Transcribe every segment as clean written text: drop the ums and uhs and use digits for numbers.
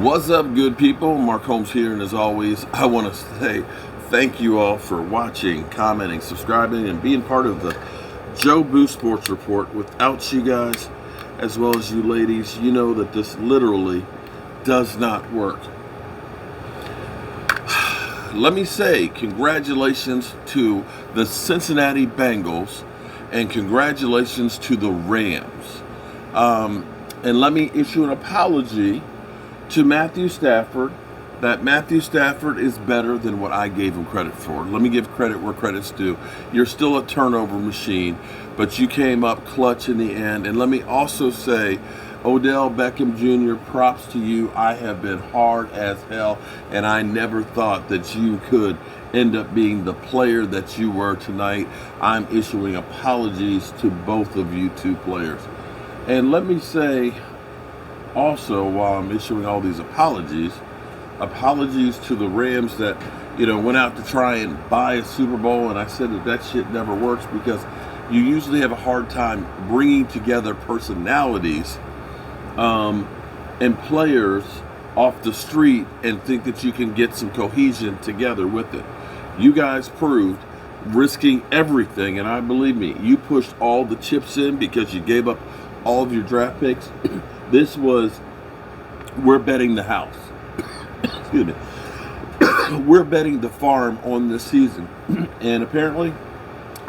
What's up, good people? Mark Holmes here, and as always, I want to say thank you all for watching, commenting, subscribing, and being part of the Joe Boo Sports Report. Without you guys, as well as you ladies, you know that this literally does not work. Let me say congratulations to the Cincinnati Bengals and congratulations to the Rams. And let me issue an apology to Matthew Stafford, that Matthew Stafford is better than what I gave him credit for. Let me give credit where credit's due. You're still a turnover machine, but you came up clutch in the end. And let me also say, Odell Beckham Jr., props to you. I have been hard as hell, and I never thought that you could end up being the player that you were tonight. I'm issuing apologies to both of you two players. And let me say, also, while I'm issuing all these apologies to the Rams that, went out to try and buy a Super Bowl, and I said that shit never works because you usually have a hard time bringing together personalities and players off the street and think that you can get some cohesion together with it. You guys proved risking everything, and I believe me, you pushed all the chips in because you gave up all of your draft picks. This was, we're betting the house. Excuse me. We're betting the farm on this season. And apparently,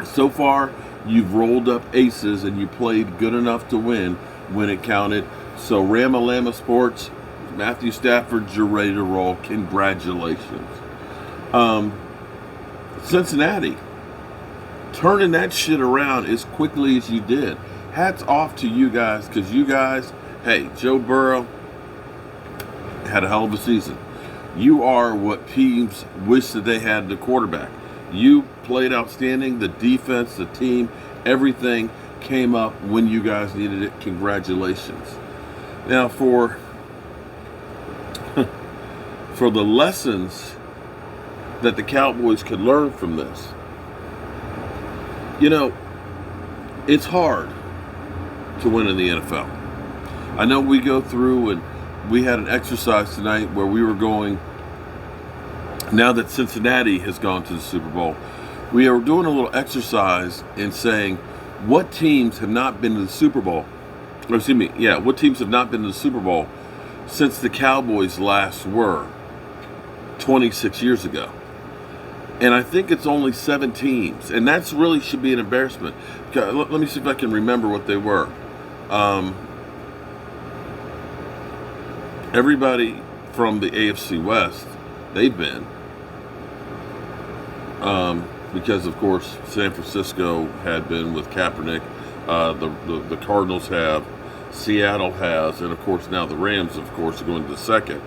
so far, you've rolled up aces and you played good enough to win when it counted. So Ramalama Sports, Matthew Stafford, you're ready to roll. Congratulations. Cincinnati, turning that shit around as quickly as you did. Hats off to you guys, because you guys, hey, Joe Burrow had a hell of a season. You are what teams wish that they had the quarterback. You played outstanding. The defense, the team, everything came up when you guys needed it. Congratulations. Now for the lessons that the Cowboys could learn from this. It's hard to win in the NFL. I know we go through, and we had an exercise tonight where we were going, now that Cincinnati has gone to the Super Bowl, we are doing a little exercise in saying what teams have not been to the Super Bowl, what teams have not been to the Super Bowl since the Cowboys last were 26 years ago. And I think it's only 7 teams, and that's really should be an embarrassment. Let me see if I can remember what they were. Everybody from the AFC West, they've been. Because, of course, San Francisco had been with Kaepernick. The Cardinals have. Seattle has. And, of course, now the Rams, of course, are going to the second.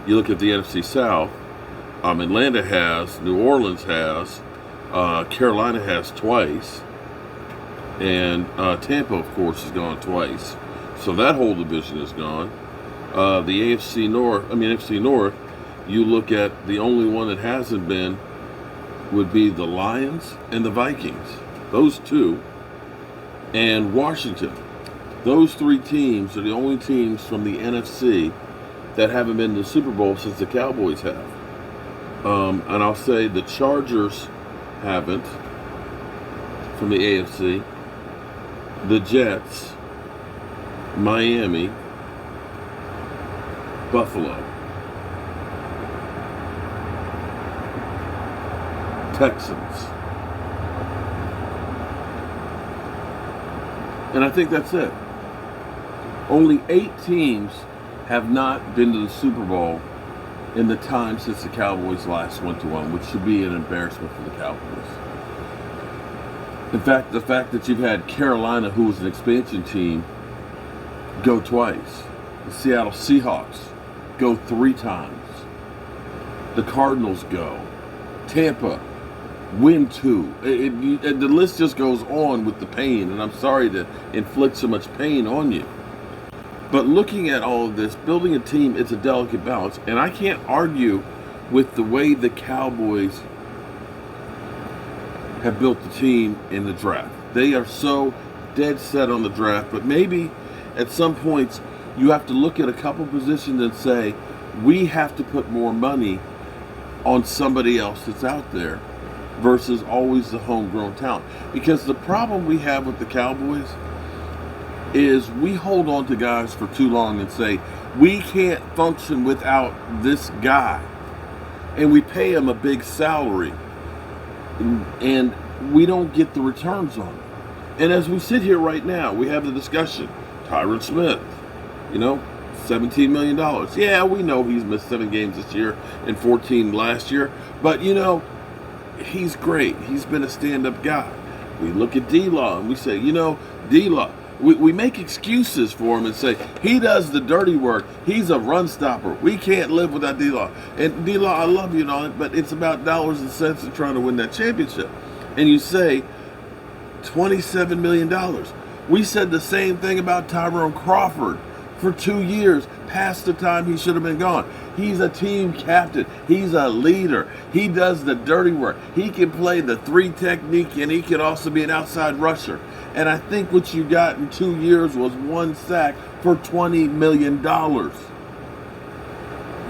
You look at the NFC South. Atlanta has. New Orleans has. Carolina has twice. And Tampa, of course, has gone twice. So that whole division is gone. The NFC North, you look at the only one that hasn't been would be the Lions and the Vikings. Those two. And Washington. Those 3 teams are the only teams from the NFC that haven't been to the Super Bowl since the Cowboys have. And I'll say the Chargers haven't from the AFC. The Jets, Miami, Buffalo, Texans. And I think that's it. Only 8 teams have not been to the Super Bowl in the time since the Cowboys last went to one, which should be an embarrassment for the Cowboys. In fact, the fact that you've had Carolina, who was an expansion team, go twice. The Seattle Seahawks go 3 times. The Cardinals go. Tampa win 2. The list just goes on with the pain, and I'm sorry to inflict so much pain on you. But looking at all of this, building a team, it's a delicate balance. And I can't argue with the way the Cowboys have built the team in the draft. They are so dead set on the draft, but maybe at some points you have to look at a couple positions and say, we have to put more money on somebody else that's out there versus always the homegrown talent. Because the problem we have with the Cowboys is we hold on to guys for too long and say, we can't function without this guy. And we pay him a big salary. And we don't get the returns on it. And as we sit here right now, we have the discussion. Tyron Smith, $17 million. Yeah, we know he's missed 7 games this year and 14 last year. But, he's great. He's been a stand-up guy. We look at D-Law and we say, D-Law, we make excuses for him and say, he does the dirty work. He's a run stopper. We can't live without D-Law. And D-Law, I love you and all that, but it's about dollars and cents and trying to win that championship. And you say, $27 million. We said the same thing about Tyrone Crawford for 2 years, past the time he should have been gone. He's a team captain. He's a leader. He does the dirty work. He can play the 3 technique, and he can also be an outside rusher. And I think what you got in 2 years was 1 sack for $20 million.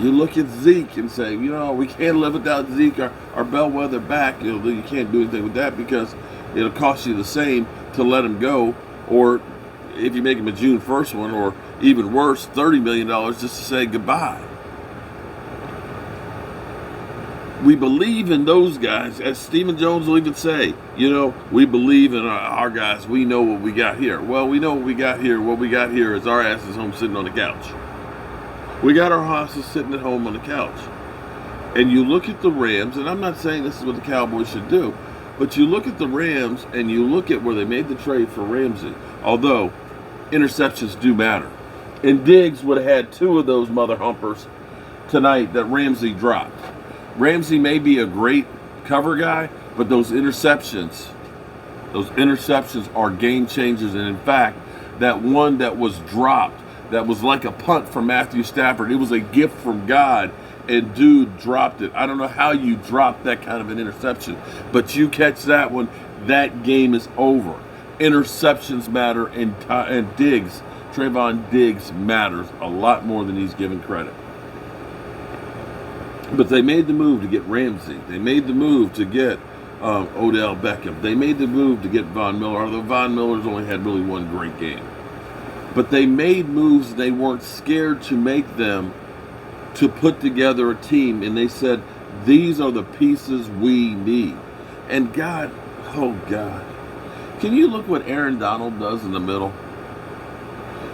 You look at Zeke and say, we can't live without Zeke, our bellwether back. You can't do anything with that because it'll cost you the same to let him go, or if you make him a June 1st one, or even worse, $30 million just to say goodbye. We believe in those guys, as Stephen Jones will even say, we believe in our guys. We know what we got here. Well, we know what we got here. What we got here is our asses home sitting on the couch. We got our asses sitting at home on the couch. And you look at the Rams, and I'm not saying this is what the Cowboys should do, but you look at the Rams and you look at where they made the trade for Ramsey, although interceptions do matter. And Diggs would have had 2 of those mother humpers tonight that Ramsey dropped. Ramsey may be a great cover guy, but those interceptions are game changers. And in fact, that one that was dropped, that was like a punt from Matthew Stafford, it was a gift from God, and dude dropped it. I don't know how you drop that kind of an interception, but you catch that one, that game is over. Interceptions matter, and Trayvon Diggs matters a lot more than he's given credit. But they made the move to get Ramsey. They made the move to get Odell Beckham. They made the move to get Von Miller, although Von Miller's only had really 1 great game. But they made moves. They weren't scared to make them, to put together a team. And they said, these are the pieces we need. And God, oh God, can you look what Aaron Donald does in the middle?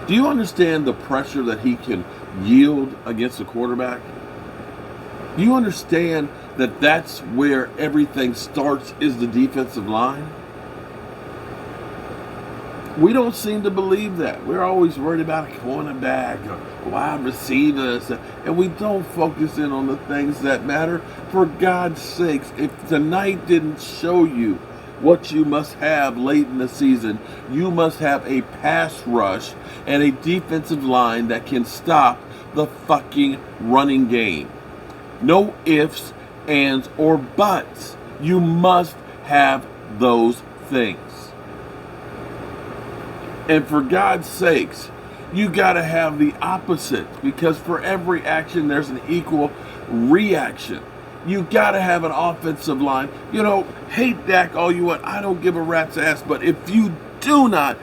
Do you understand the pressure that he can yield against a quarterback? Do you understand that that's where everything starts, is the defensive line? We don't seem to believe that. We're always worried about a cornerback or wide receivers, and we don't focus in on the things that matter. For God's sakes, if tonight didn't show you what you must have late in the season, you must have a pass rush and a defensive line that can stop the fucking running game. No ifs, ands, or buts. You must have those things. And for God's sakes, you got to have the opposite, because for every action, there's an equal reaction. You got to have an offensive line. Hate Dak all you want. I don't give a rat's ass. But if you do not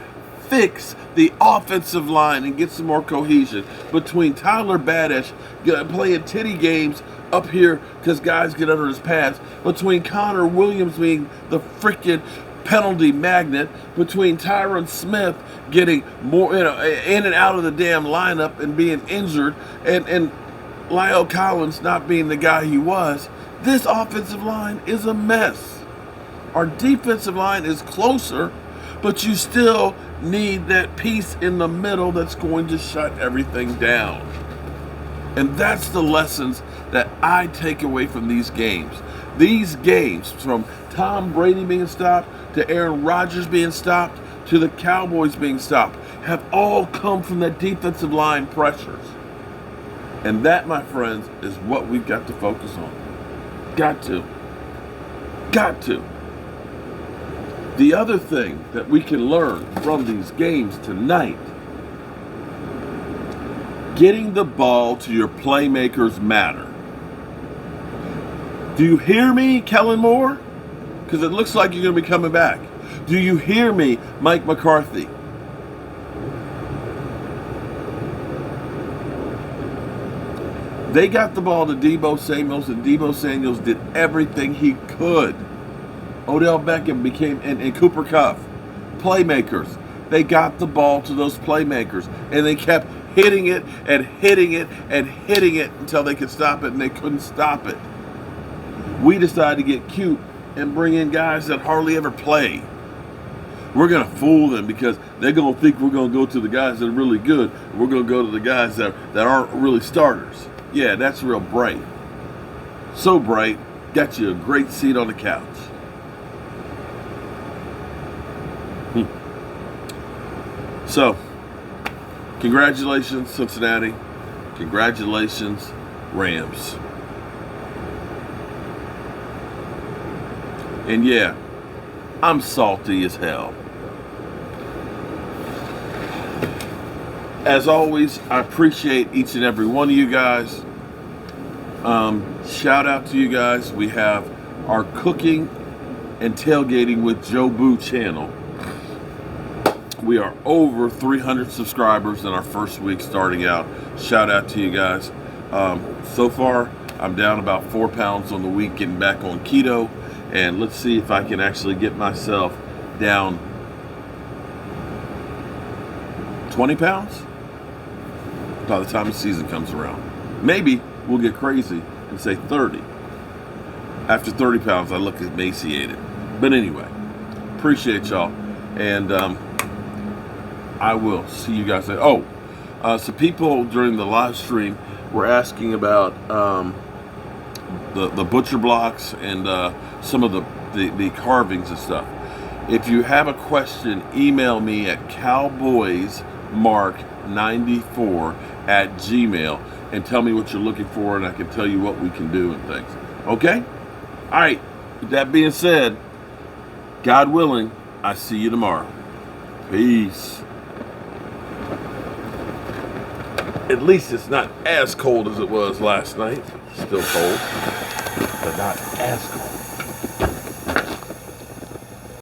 fix the offensive line and get some more cohesion between Tyler Badish playing titty games up here because guys get under his pads, between Connor Williams being the freaking penalty magnet, between Tyron Smith getting more in and out of the damn lineup and being injured, and Lyle Collins not being the guy he was, this offensive line is a mess. Our defensive line is closer, but you still need that piece in the middle that's going to shut everything down. And that's the lessons that I take away from these games. These games, from Tom Brady being stopped, to Aaron Rodgers being stopped, to the Cowboys being stopped, have all come from the defensive line pressures. And that, my friends, is what we've got to focus on. Got to. The other thing that we can learn from these games tonight getting the ball to your playmakers matter. Do you hear me, Kellen Moore? Because it looks like you're going to be coming back. Do you hear me, Mike McCarthy? They got the ball to Deebo Samuels, and Deebo Samuels did everything he could. Odell Beckham became, and Cooper Kupp, playmakers. They got the ball to those playmakers, and they kept hitting it and hitting it and hitting it until they could stop it, and they couldn't stop it. We decided to get cute and bring in guys that hardly ever play. We're going to fool them because they're going to think we're going to go to the guys that are really good. We're going to go to the guys that aren't really starters. Yeah, that's real bright. So bright, got you a great seat on the couch. So, congratulations, Cincinnati. Congratulations, Rams. And yeah, I'm salty as hell. As always, I appreciate each and every one of you guys. Shout out to you guys. We have our Cooking and Tailgating with Joe Boo channel. We are over 300 subscribers in our first week starting out. Shout out to you guys. So far, I'm down about 4 pounds on the week, getting back on keto. And let's see if I can actually get myself down 20 pounds by the time the season comes around. Maybe we'll get crazy and say 30. After 30 pounds, I look emaciated. But anyway, appreciate y'all. And I will see you guys later. Oh, so people during the live stream were asking about the butcher blocks and some of the carvings and stuff. If you have a question, email me at cowboysmark94@gmail and tell me what you're looking for, and I can tell you what we can do and things. Okay? All right. With that being said, God willing, I see you tomorrow. Peace. At least it's not as cold as it was last night. Still cold, but not as cold.